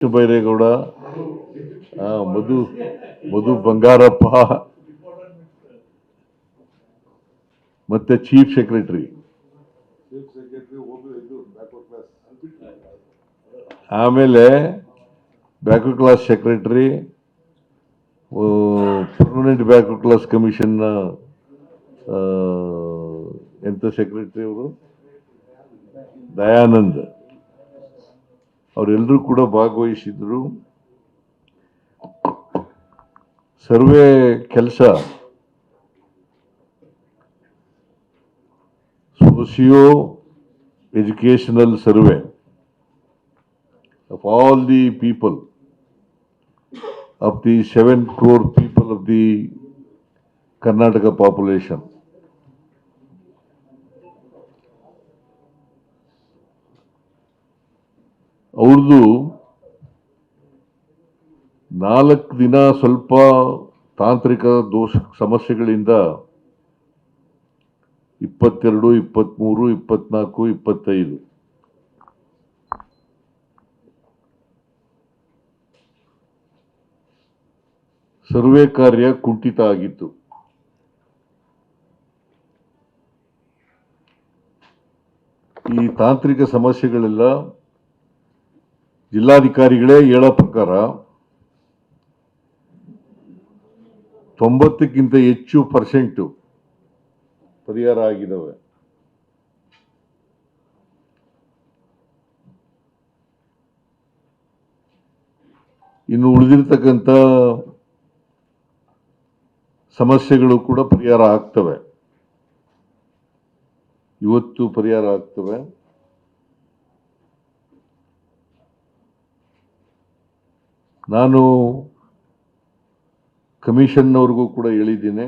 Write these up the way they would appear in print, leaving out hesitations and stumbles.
ಬೈರೇಗೌಡ, ಮಧು ಮಧು ಬಂಗಾರಪ್ಪ ಮತ್ತೆ chief secretary, ಆಮೇಲೆ backward class secretary, permanent backward class commission ಎಂತ ಸೆಕ್ರೆಟರಿ ಅವರು ದಯಾನಂದ್, ಅವರೆಲ್ಲರೂ ಕೂಡ ಭಾಗವಹಿಸಿದ್ರು. ಸರ್ವೆ ಕೆಲಸ socio educational survey of all the people, of the 7 crore people of the Karnataka population. ಅವ್ರದ್ದು 4 ದಿನ ಸ್ವಲ್ಪ ತಾಂತ್ರಿಕ ದೋಷ ಸಮಸ್ಯೆಗಳಿಂದ 22, 23, 24, 25 ಸರ್ವೆ ಕಾರ್ಯ ಕುಂಠಿತ ಆಗಿತ್ತು. ಈ ತಾಂತ್ರಿಕ ಸಮಸ್ಯೆಗಳೆಲ್ಲ ಜಿಲ್ಲಾಧಿಕಾರಿಗಳೇ ಹೇಳೋ ಪ್ರಕಾರ 90ಕ್ಕಿಂತ ಹೆಚ್ಚು % ಪರಿಹಾರ ಆಗಿದ್ದಾವೆ. ಇನ್ನು ಉಳಿದಿರ್ತಕ್ಕಂಥ ಸಮಸ್ಯೆಗಳು ಕೂಡ ಪರಿಹಾರ ಆಗ್ತವೆ, ಇವತ್ತು ಪರಿಹಾರ ಆಗ್ತವೆ. ನಾನು ಕಮಿಷನ್ನವ್ರಿಗೂ ಕೂಡ ಹೇಳಿದ್ದೀನಿ,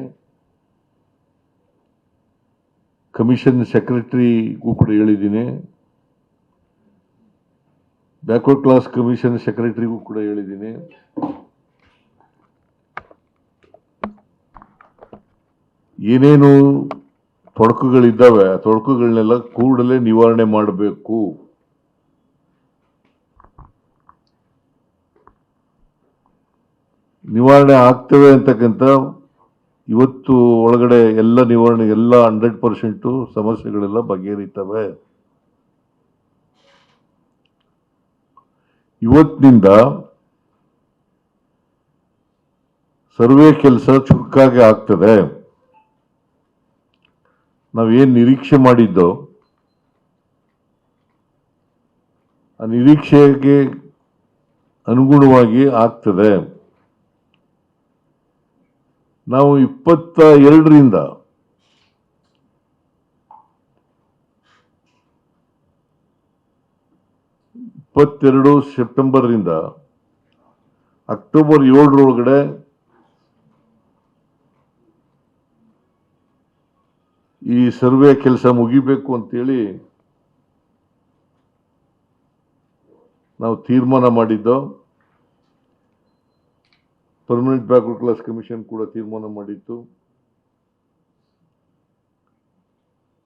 ಕಮಿಷನ್ ಸೆಕ್ರೆಟರಿಗೂ ಕೂಡ ಹೇಳಿದ್ದೀನಿ, ಬ್ಯಾಕ್ವರ್ಡ್ ಕ್ಲಾಸ್ ಕಮಿಷನ್ ಸೆಕ್ರೆಟರಿಗೂ ಕೂಡ ಹೇಳಿದ್ದೀನಿ. ಏನೇನು ತೊಡಕುಗಳಿದ್ದಾವೆ ಆ ತೊಡಕುಗಳನ್ನೆಲ್ಲ ಕೂಡಲೇ ನಿವಾರಣೆ ಮಾಡಬೇಕು. ನಿವಾರಣೆ ಆಗ್ತವೆ ಅಂತಕ್ಕಂಥ ಇವತ್ತು ಒಳಗಡೆ ಎಲ್ಲ ನಿವಾರಣೆ ಎಲ್ಲ 100% ಸಮಸ್ಯೆಗಳೆಲ್ಲ ಬಗೆಹರಿತವೆ. ಇವತ್ತಿನಿಂದ ಸರ್ವೆ ಕೆಲಸ ಚುರುಕಾಗಿ ಆಗ್ತದೆ. ನಾವೇನು ನಿರೀಕ್ಷೆ ಮಾಡಿದ್ದೋ ಆ ನಿರೀಕ್ಷೆಗೆ ಅನುಗುಣವಾಗಿ ಆಗ್ತದೆ. ನಾವು 22ರಿಂದ ಸೆಪ್ಟೆಂಬರ್ರಿಂದ ಅಕ್ಟೋಬರ್ 7ರೊಳಗಡೆ ಈ ಸರ್ವೆ ಕೆಲಸ ಮುಗಿಬೇಕು ಅಂತೇಳಿ ನಾವು ತೀರ್ಮಾನ ಮಾಡಿದ್ದೋ. ಪರ್ಮನೆಂಟ್ ಬ್ಯಾಕ್ವರ್ಡ್ ಕ್ಲಾಸ್ ಕಮಿಷನ್ ಕೂಡ ತೀರ್ಮಾನ ಮಾಡಿತ್ತು.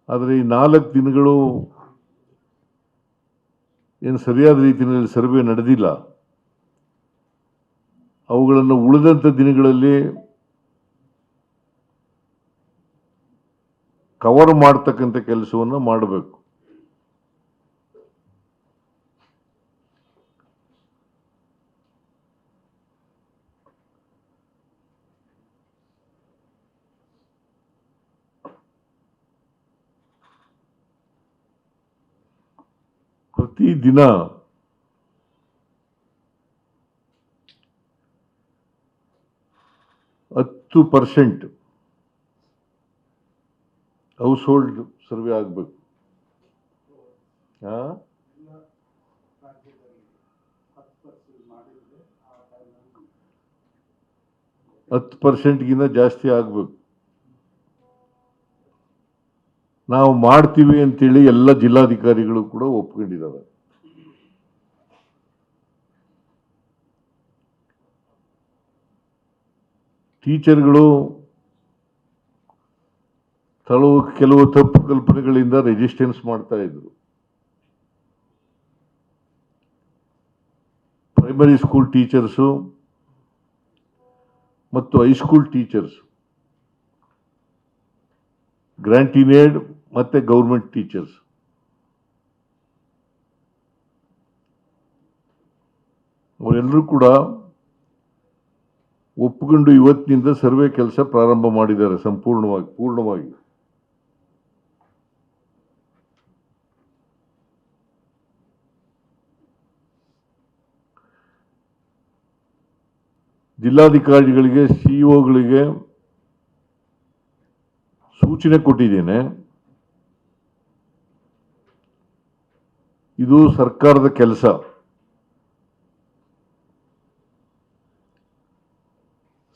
ಆದರೆ ಈ 4 ದಿನಗಳು ಏನು ಸರಿಯಾದ ರೀತಿಯಲ್ಲಿ ಸರ್ವೆ ನಡೆದಿಲ್ಲ. ಅವುಗಳನ್ನು ಉಳಿದಂಥ ದಿನಗಳಲ್ಲಿ ಕವರ್ ಮಾಡ್ತಕ್ಕಂಥ ಕೆಲಸವನ್ನು ಮಾಡಬೇಕು. ಪ್ರತಿದಿನ % ಹೌಸ್ ಹೋಲ್ಡ್ ಸರ್ವೆ ಆಗಬೇಕು. 10%ಗಿಂತ ಜಾಸ್ತಿ ಆಗಬೇಕು. ನಾವು ಮಾಡ್ತೀವಿ ಅಂತೇಳಿ ಎಲ್ಲ ಜಿಲ್ಲಾಧಿಕಾರಿಗಳು ಕೂಡ ಒಪ್ಕೊಂಡಿದ್ದಾರೆ. ಟೀಚರ್ಗಳು ಕೆಲವು ತಪ್ಪು ಕಲ್ಪನೆಗಳಿಂದ ರೆಸಿಸ್ಟೆನ್ಸ್ ಮಾಡ್ತಾ ಇದ್ರು. ಪ್ರೈಮರಿ ಸ್ಕೂಲ್ ಟೀಚರ್ಸು ಮತ್ತು ಹೈಸ್ಕೂಲ್ ಟೀಚರ್ಸ್, ಗ್ರಾಂಟ್ ಇನ್ ಏಡ್ ಮತ್ತು ಗೌರ್ಮೆಂಟ್ ಟೀಚರ್ಸ್ ಅವರೆಲ್ಲರೂ ಕೂಡ ಒಪ್ಪಿಕೊಂಡು ಇವತ್ತಿನಿಂದ ಸರ್ವೆ ಕೆಲಸ ಪ್ರಾರಂಭ ಮಾಡಿದ್ದಾರೆ ಪೂರ್ಣವಾಗಿ. ಜಿಲ್ಲಾಧಿಕಾರಿಗಳಿಗೆ, ಸಿಇಒಗಳಿಗೆ ಸೂಚನೆ ಕೊಟ್ಟಿದ್ದೇನೆ. ಇದು ಸರ್ಕಾರದ ಕೆಲಸ.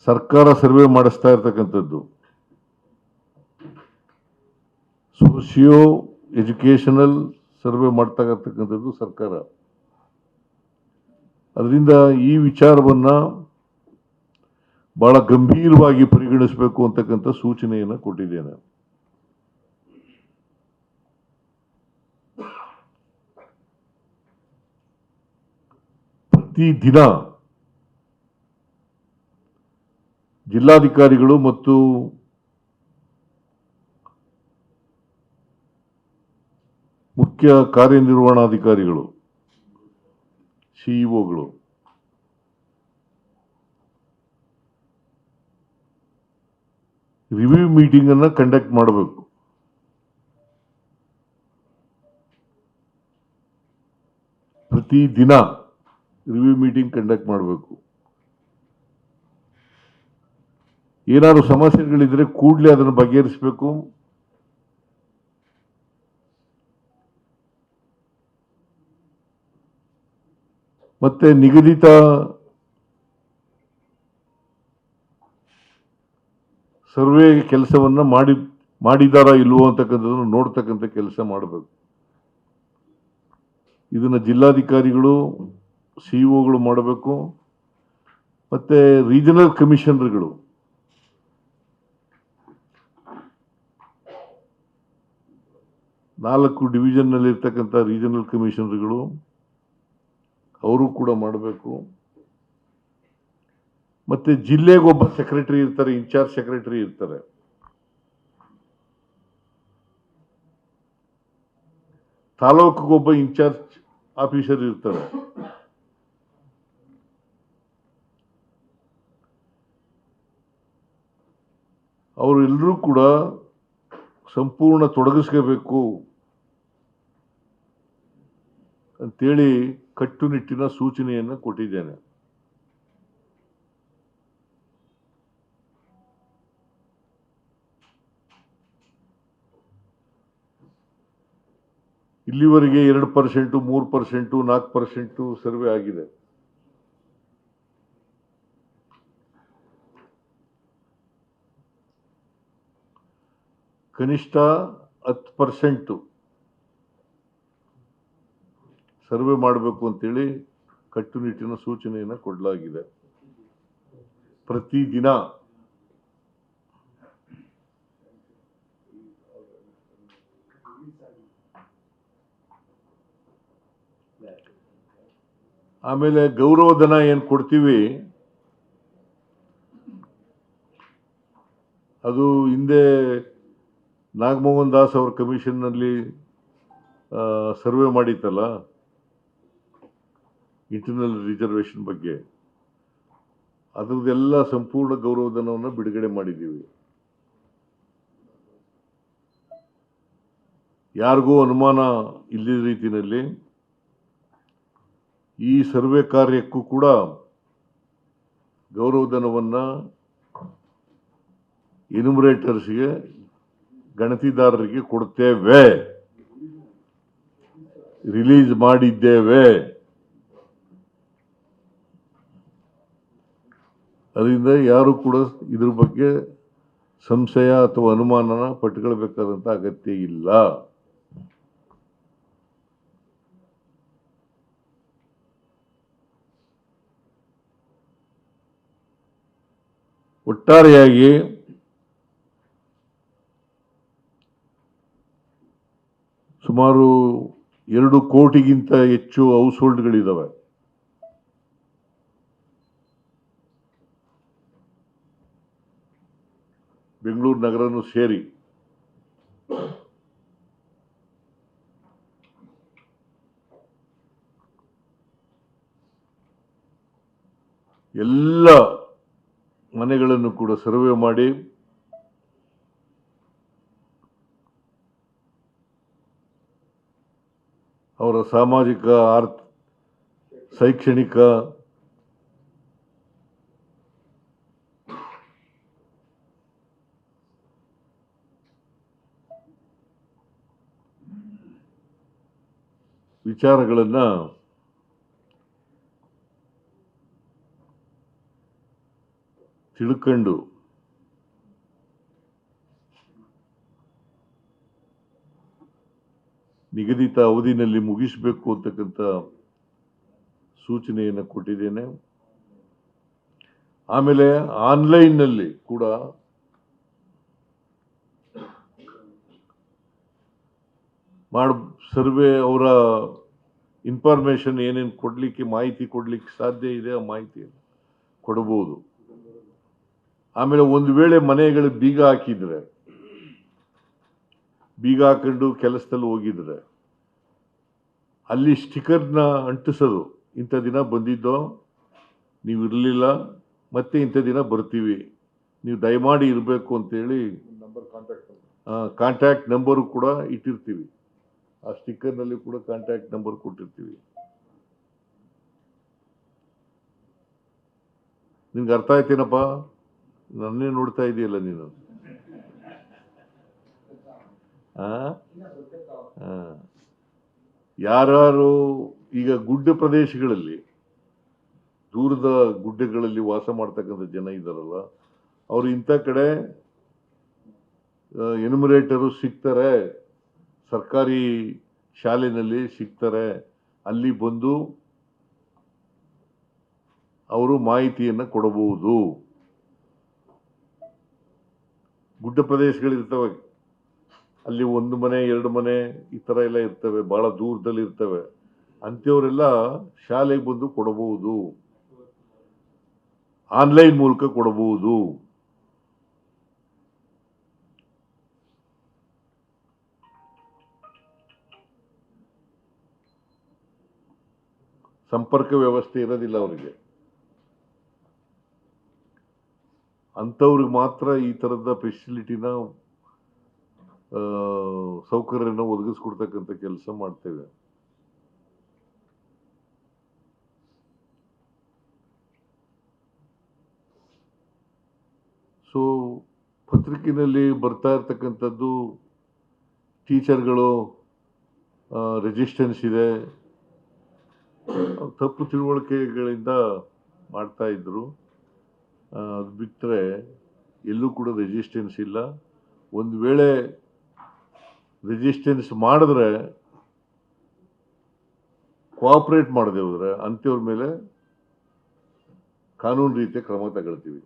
ಸರ್ಕಾರ ಸರ್ವೆ ಮಾಡಿಸ್ತಾ ಇರ್ತಕ್ಕಂಥದ್ದು. ಸೋಷಿಯೋ ಎಜುಕೇಶನಲ್ ಸರ್ವೆ ಮಾಡ್ತಾ ಇರ್ತಕ್ಕಂಥದ್ದು ಸರ್ಕಾರ. ಅದರಿಂದ ಈ ವಿಚಾರವನ್ನ ಬಹಳ ಗಂಭೀರವಾಗಿ ಪರಿಗಣಿಸಬೇಕು ಅಂತಕ್ಕಂಥ ಸೂಚನೆಯನ್ನು ಕೊಟ್ಟಿದ್ದೇನೆ. ಪ್ರತಿದಿನ ಜಿಲ್ಲಾಧಿಕಾರಿಗಳು ಮತ್ತು ಮುಖ್ಯ ಕಾರ್ಯನಿರ್ವಹಣಾಧಿಕಾರಿಗಳು, ಸಿಇಒಗಳು ರಿವ್ಯೂ ಮೀಟಿಂಗ್ ಅನ್ನ ಕಂಡಕ್ಟ್ ಮಾಡಬೇಕು. ಪ್ರತಿದಿನ ರಿವ್ಯೂ ಮೀಟಿಂಗ್ ಕಂಡಕ್ಟ್ ಮಾಡಬೇಕು. ಏನಾದ್ರು ಸಮಸ್ಯೆಗಳಿದ್ರೆ ಕೂಡಲೇ ಅದನ್ನು ಬಗೆಹರಿಸಬೇಕು. ಮತ್ತೆ ನಿಗದಿತ ಸರ್ವೆ ಕೆಲಸವನ್ನ ಮಾಡಿದಾರಾ ಇಲ್ವೋ ಅಂತಕ್ಕಂಥದ್ದನ್ನು ನೋಡ್ತಕ್ಕಂಥ ಕೆಲಸ ಮಾಡಬೇಕು. ಇದನ್ನ ಜಿಲ್ಲಾಧಿಕಾರಿಗಳು, ಸಿಇಒಗಳು ಮಾಡಬೇಕು. ಮತ್ತೆ ರೀಜನಲ್ ಕಮಿಷನರ್ಗಳು, ನಾಲ್ಕು ಡಿವಿಷನ್ನಲ್ಲಿ ಇರ್ತಕ್ಕಂಥ ರೀಜನಲ್ ಕಮಿಷನರ್ಗಳು ಅವರು ಕೂಡ ಮಾಡಬೇಕು. ಮತ್ತೆ ಜಿಲ್ಲೆಗೊಬ್ಬ ಸೆಕ್ರೆಟರಿ ಇರ್ತಾರೆ, ಇನ್ಚಾರ್ಜ್ ಸೆಕ್ರೆಟರಿ ಇರ್ತಾರೆ. ತಾಲೂಕಿಗೊಬ್ಬ ಇನ್ಚಾರ್ಜ್ ಆಫೀಸರ್ ಇರ್ತಾರೆ. ಅವರೆಲ್ಲರೂ ಕೂಡ ಸಂಪೂರ್ಣ ತೊಡಗಿಸ್ಕೋಬೇಕು ಅಂತೇಳಿ ಕಟ್ಟುನಿಟ್ಟಿನ ಸೂಚನೆಯನ್ನು ಕೊಟ್ಟಿದ್ದೇನೆ. ಇಲ್ಲಿವರೆಗೆ 2%, 3%, 4% ಸರ್ವೆ ಆಗಿದೆ. ಕನಿಷ್ಠ 10% ಸರ್ವೆ ಮಾಡಬೇಕು ಅಂತೇಳಿ ಕಟ್ಟುನಿಟ್ಟಿನ ಸೂಚನೆಯನ್ನು ಕೊಡಲಾಗಿದೆ. ಪ್ರತಿದಿನ ಆಮೇಲೆ ಗೌರವಧನ ಏನು ಕೊಡ್ತೀವಿ ಅದು ಹಿಂದೆ ನಾಗಮೋಹನ್ ದಾಸ್ ಅವರ ಕಮಿಷನ್ನಲ್ಲಿ ಸರ್ವೆ ಮಾಡಿತ್ತಲ್ಲ ಇಂಟರ್ನಲ್ ರಿಸರ್ವೇಷನ್ ಬಗ್ಗೆ, ಅದರದ್ದೆಲ್ಲ ಸಂಪೂರ್ಣ ಗೌರವಧನವನ್ನು ಬಿಡುಗಡೆ ಮಾಡಿದ್ದೀವಿ. ಯಾರಿಗೂ ಅನುಮಾನ ಇಲ್ಲದ ರೀತಿಯಲ್ಲಿ ಈ ಸರ್ವೆ ಕಾರ್ಯಕ್ಕೂ ಕೂಡ ಗೌರವಧನವನ್ನು ಎನ್ಯುಮರೇಟರ್ಸ್ಗೆ, ಗಣತಿದಾರರಿಗೆ ಕೊಡ್ತೇವೆ, ರಿಲೀಸ್ ಮಾಡಿದ್ದೇವೆ. ಅದರಿಂದ ಯಾರು ಕೂಡ ಇದ್ರ ಬಗ್ಗೆ ಸಂಶಯ ಅಥವಾ ಅನುಮಾನನ ಪಟ್ಟುಕೊಳ್ಬೇಕಾದಂಥ ಅಗತ್ಯ ಇಲ್ಲ. ಒಟ್ಟಾರೆಯಾಗಿ ಸುಮಾರು 2 ಕೋಟಿಗಿಂತ ಹೆಚ್ಚು ಹೌಸ್ ಹೋಲ್ಡ್ಗಳಿದ್ದಾವೆ. ಬೆಂಗಳೂರು ನಗರನೂ ಸೇರಿ ಎಲ್ಲ ಮನೆಗಳನ್ನು ಕೂಡ ಸರ್ವೆ ಮಾಡಿ ಅವರ ಸಾಮಾಜಿಕ ಶೈಕ್ಷಣಿಕ ವಿಚಾರಗಳನ್ನು ತಿಳ್ಕೊಂಡು ನಿಗದಿತ ಅವಧಿನಲ್ಲಿ ಮುಗಿಸಬೇಕು ಅಂತಕ್ಕಂಥ ಸೂಚನೆಯನ್ನು ಕೊಟ್ಟಿದ್ದೇನೆ. ಆಮೇಲೆ ಆನ್ಲೈನ್ನಲ್ಲಿ ಕೂಡ ಸರ್ವೆ ಅವರ ಇನ್ಫಾರ್ಮೇಶನ್ ಏನೇನು ಕೊಡ್ಲಿಕ್ಕೆ ಮಾಹಿತಿ ಕೊಡ್ಲಿಕ್ಕೆ ಸಾಧ್ಯ ಇದೆ ಆ ಮಾಹಿತಿಯನ್ನು ಕೊಡಬಹುದು. ಆಮೇಲೆ ಒಂದು ವೇಳೆ ಮನೆಗಳು ಬೀಗ ಹಾಕಿದ್ರೆ, ಬೀಗ ಹಾಕೊಂಡು ಕೆಲಸದಲ್ಲಿ ಹೋಗಿದ್ರೆ ಅಲ್ಲಿ ಸ್ಟಿಕರ್ನ ಅಂಟಿಸೋದು, ಇಂಥ ದಿನ ಬಂದಿದ್ದೋ, ನೀವು ಇರಲಿಲ್ಲ, ಮತ್ತೆ ಇಂಥ ದಿನ ಬರ್ತೀವಿ, ನೀವು ದಯಮಾಡಿ ಇರಬೇಕು ಅಂತೇಳಿ ಕಾಂಟ್ಯಾಕ್ಟ್ ನಂಬರು ಕೂಡ ಇಟ್ಟಿರ್ತೀವಿ. ಆ ಸ್ಟಿಕ್ಕರ್ನಲ್ಲಿ ಕೂಡ ಕಾಂಟ್ಯಾಕ್ಟ್ ನಂಬರ್ ಕೊಟ್ಟಿರ್ತೀವಿ. ನಿನ್ಗೆ ಅರ್ಥ ಆಯ್ತೇನಪ್ಪ? ನನ್ನೇ ನೋಡ್ತಾ ಇದೆಯಲ್ಲ ನೀನು. ಯಾರು ಈಗ ಗುಡ್ಡ ಪ್ರದೇಶಗಳಲ್ಲಿ, ದೂರದ ಗುಡ್ಡಗಳಲ್ಲಿ ವಾಸ ಮಾಡ್ತಕ್ಕಂಥ ಜನ ಇದ್ದಾರಲ್ಲ, ಅವರು ಇಂಥ ಕಡೆ ಎನ್ಯುಮರೇಟರು ಸಿಗ್ತಾರೆ, ಸರ್ಕಾರಿ ಶಾಲೆಯಲ್ಲಿ ಸಿಗ್ತಾರೆ, ಅಲ್ಲಿ ಬಂದು ಅವರು ಮಾಹಿತಿಯನ್ನು ಕೊಡಬಹುದು. ಗುಡ್ಡ ಪ್ರದೇಶಗಳಿರ್ತವೆ, ಅಲ್ಲಿ ಒಂದು ಮನೆ ಎರಡು ಮನೆ ಈ ಥರ ಎಲ್ಲ ಇರ್ತವೆ, ಬಹಳ ದೂರದಲ್ಲಿ ಇರ್ತವೆ. ಅಂಥವರೆಲ್ಲ ಶಾಲೆಗೆ ಬಂದು ಕೊಡಬಹುದು, ಆನ್ಲೈನ್ ಮೂಲಕ ಕೊಡಬಹುದು. ಸಂಪರ್ಕ ವ್ಯವಸ್ಥೆ ಇರೋದಿಲ್ಲ ಅವರಿಗೆ. ಅಂಥವ್ರಿಗೆ ಮಾತ್ರ ಈ ಥರದ ಫೆಸಿಲಿಟಿನ ಸೌಕರ್ಯನ ಒದಗಿಸ್ಕೊಡ್ತಕ್ಕಂಥ ಕೆಲಸ ಮಾಡ್ತೇವೆ. ಸೊ ಪತ್ರಿಕೆಯಲ್ಲಿ ಬರ್ತಾ ಇರ್ತಕ್ಕಂಥದ್ದು ಟೀಚರ್ಗಳು ರೆಸಿಸ್ಟೆನ್ಸ್ ಇದೆ, ತಪ್ಪು ತಿಳುವಳಿಕೆಗಳಿಂದ ಮಾಡ್ತಾ ಇದ್ರು. ಅದು ಬಿಟ್ಟರೆ ಎಲ್ಲೂ ಕೂಡ ರೆಸಿಸ್ಟೆನ್ಸ್ ಇಲ್ಲ. ಒಂದು ವೇಳೆ ರೆಸಿಸ್ಟೆನ್ಸ್ ಮಾಡಿದ್ರೆ, ಕೋಆಪರೇಟ್ ಮಾಡದೆ ಹೋದ್ರೆ ಅಂಥವ್ರ ಮೇಲೆ ಕಾನೂನು ರೀತಿಯ ಕ್ರಮ ತಗೊಳ್ತೀವಿ.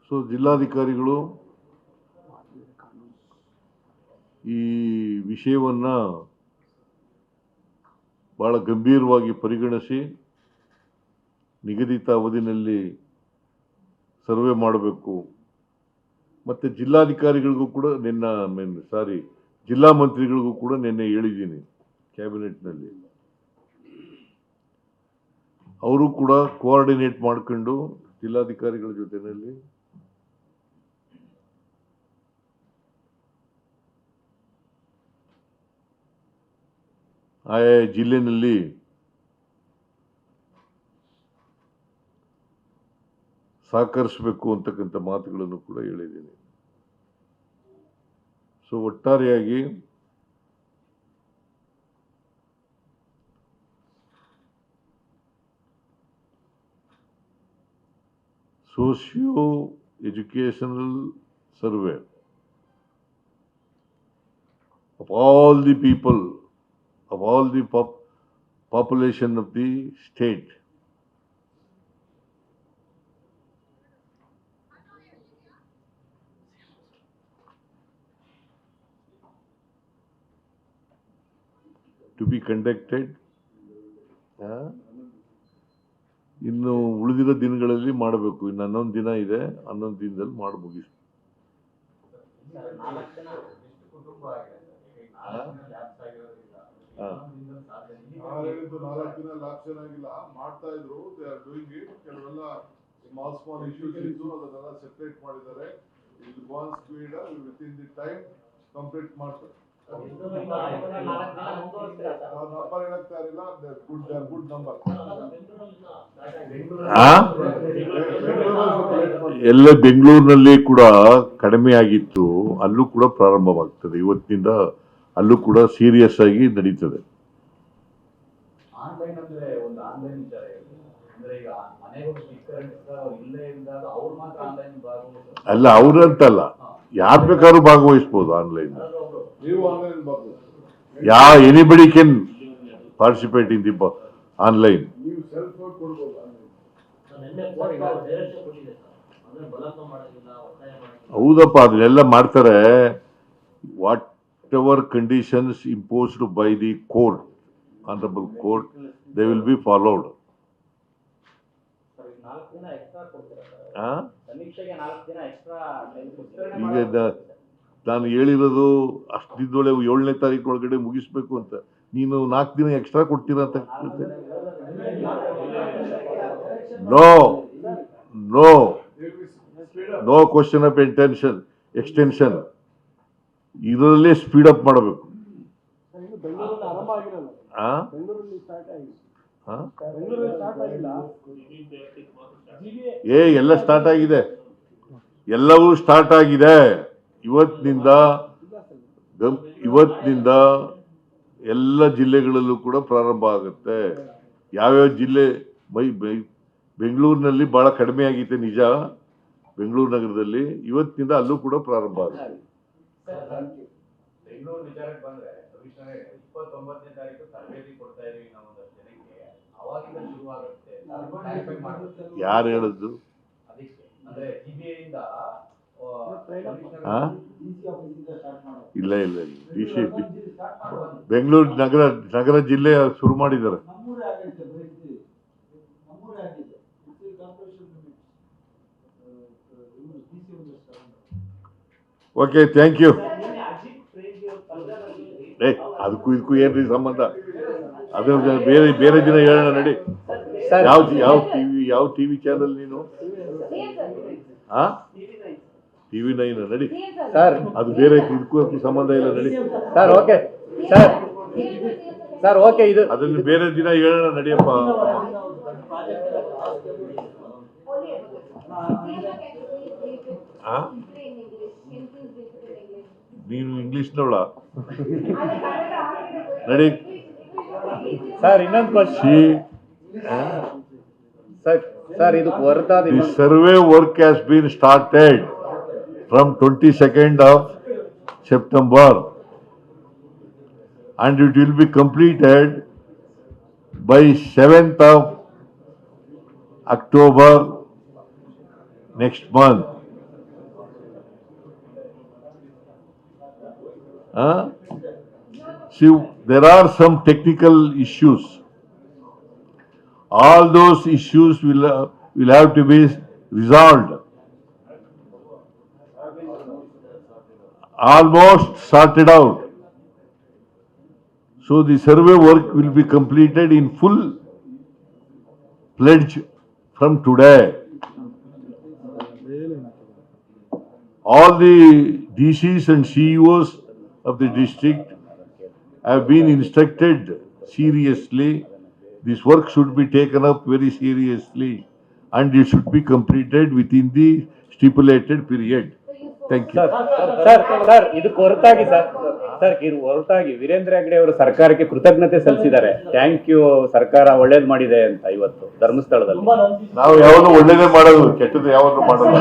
ಸೊ ಜಿಲ್ಲಾಧಿಕಾರಿಗಳು ಈ ವಿಷಯವನ್ನ ಬಹಳ ಗಂಭೀರವಾಗಿ ಪರಿಗಣಿಸಿ ನಿಗದಿತ ಅವಧಿನಲ್ಲಿ ಸರ್ವೆ ಮಾಡಬೇಕು. ಮತ್ತೆ ಜಿಲ್ಲಾಧಿಕಾರಿಗಳಿಗೂ ಕೂಡ ಜಿಲ್ಲಾ ಮಂತ್ರಿಗಳಿಗೂ ಕೂಡ ನಿನ್ನೆ ಹೇಳಿದ್ದೀನಿ ಕ್ಯಾಬಿನೆಟ್ನಲ್ಲಿ. ಅವರು ಕೂಡ ಕೋಆರ್ಡಿನೇಟ್ ಮಾಡ್ಕೊಂಡು ಜಿಲ್ಲಾಧಿಕಾರಿಗಳ ಜೊತೆಯಲ್ಲಿ ಆಯಾ ಜಿಲ್ಲೆನಲ್ಲಿ ಸಹಕರಿಸಬೇಕು ಅಂತಕ್ಕಂಥ ಮಾತುಗಳನ್ನು ಕೂಡ ಹೇಳಿದ್ದೀನಿ. ಸೊ ಒಟ್ಟಾರೆಯಾಗಿ socio educational survey of all the people, of all the population of the state. To be conducted ಇನ್ನು ಉಳಿದಿರೋ ದಿನಗಳಲ್ಲಿ ಮಾಡಬೇಕು. ಇನ್ನು 11 ದಿನ ಇದೆ, 11 ದಿನದಲ್ಲಿ ಮಾಡಿ ಮುಗಿಸ್. ಮಾಡ್ತಾ ಇದ್ರು, ಕೆಲವೆಲ್ಲ ಸ್ಮಾಲ್ ಇಶ್ಯೂಸ್ ಇದ್ದು ಅದನ್ನೆಲ್ಲ ಸೆಪರೇಟ್ ಮಾಡಿದ್ದಾರೆ. ಇದು gone speed with in the time complete ಮಾಡ್ತಾರೆ. ನಂಬರ್ ಹೇಳಕ್ತಾ ಇರಲಿಲ್ಲ, ಗುಡ್ ನಂಬರ್. ಎಲ್ಲ ಬೆಂಗಳೂರಿನಲ್ಲಿ ಕೂಡ ಕಡಿಮೆ ಆಗಿತ್ತು, ಅಲ್ಲೂ ಕೂಡ ಪ್ರಾರಂಭವಾಗ್ತದೆ ಇವತ್ತಿನಿಂದ. ಅಲ್ಲೂ ಕೂಡ ಸೀರಿಯಸ್ ಆಗಿ ನಡೀತದೆ. ಅಲ್ಲ, ಅವ್ರಂತಲ್ಲ, ಯಾರು ಬೇಕಾದ್ರೂ ಭಾಗವಹಿಸಬಹುದು online. Anybody can participate in the online. ಹೌದಪ್ಪ, ಅದನ್ನೆಲ್ಲ ಮಾಡ್ತಾರೆ. What ever conditions imposed by the court, honourable court, they will be followed. ಈಗ ನಾನು ಹೇಳಿರೋದು ಅಷ್ಟಿದ್ದೊಳೆ 7ನೇ ತಾರೀಕು ಒಳಗಡೆ ಮುಗಿಸ್ಬೇಕು ಅಂತ. ನೀನು 4 ದಿನ ಎಕ್ಸ್ಟ್ರಾ ಕೊಡ್ತೀರಾ ಅಂತ. No no no question of extension. ಇದರಲ್ಲೇ ಸ್ಪೀಡ್ ಅಪ್ ಮಾಡಬೇಕು. ಎಲ್ಲ ಸ್ಟಾರ್ಟ್ ಆಗಿದೆ, ಎಲ್ಲವೂ ಸ್ಟಾರ್ಟ್ ಆಗಿದೆ. ಇವತ್ತಿನಿಂದ ಎಲ್ಲ ಜಿಲ್ಲೆಗಳಲ್ಲೂ ಕೂಡ ಪ್ರಾರಂಭ ಆಗುತ್ತೆ. ಯಾವ್ಯಾವ ಜಿಲ್ಲೆ, ಬೆಂಗಳೂರಿನಲ್ಲಿ ಬಹಳ ಕಡಿಮೆ ಆಗಿತ್ತೆ ನಿಜ, ಬೆಂಗಳೂರು ನಗರದಲ್ಲಿ. ಇವತ್ತಿನಿಂದ ಅಲ್ಲೂ ಕೂಡ ಪ್ರಾರಂಭ ಆಗುತ್ತೆ. ಬೆಂಗಳೂರು ವಿಚಾರಕ್ಕೆ ಬಂದ್ರೆ 29ನೇ ತಾರೀಕು ತರಬೇತಿ ಕೊಡ್ತಾ ಇದೀವಿ ನಾವು ಜನಕ್ಕೆ, ಅವಾಗಿಂದ ಶುರು ಆಗುತ್ತೆ. ಯಾರು ಹೇಳಿದ್ದು? ಅಂದ್ರೆ ಜಿಬಿಎ ಇಂದ ಇಲ್ಲ, ಬೆಂಗಳೂರು ನಗರ ಜಿಲ್ಲೆ ಶುರು ಮಾಡಿದ್ದಾರೆ. Okay, thank you. ಅದಕ್ಕೂ ಇದಕ್ಕೂ ಏನ್ರಿ ಸಂಬಂಧ? ಅದ್ರ ಬೇರೆ ದಿನ ಹೇಳೋಣ ನಡಿ. ಯಾವ ಟಿವಿ ಚಾನಲ್ ನೀನು? TV9 ನಡಿ ಸರ್. ಅದು ಬೇರೆ, ಇದಕ್ಕೂ ಸಂಬಂಧ ಇಲ್ಲ ನಡಿ ಸರ್. Okay sir, okay. ಇದು ಅದನ್ನು ಬೇರೆ ದಿನ ಹೇಳೋಣ ನಡಿಯಪ್ಪ. ನೀನು ಇಂಗ್ಲಿಷ್ನವಳ ನಡಿ ಸರ್. ಇನ್ನೊಂದು ಕ್ವಶನ್ ಸರ್, ಇದು ಹೊರತಾದ the survey work has been started from 22nd of September and it will be completed by 7th of October next month. See, there are some technical issues. All those issues will have to be resolved. Almost sorted out. So the survey work will be completed in full pledge from today. All the DCs and CEOs of the district have been instructed seriously. This work should be taken up very seriously and it should be completed within the stipulated period. Thank you. Sir, ಇದಕ್ಕೆ ಹೊರತಾಗಿ ವೀರೇಂದ್ರ ಹೆಗ್ಗಡೆ ಅವರು ಸರ್ಕಾರಕ್ಕೆ ಕೃತಜ್ಞತೆ ಸಲ್ಲಿಸಿದ್ದಾರೆ. Thank you, ಸರ್ಕಾರ ಒಳ್ಳೇದು ಮಾಡಿದೆ ಅಂತ ಇವತ್ತು ಧರ್ಮಸ್ಥಳದಲ್ಲಿ. ನಾವು ಯಾವಾಗ ಒಳ್ಳೇದೇ ಮಾಡೋದು, ಕೆಟ್ಟದ್ದು ಯಾವಾಗ ಮಾಡೋದು.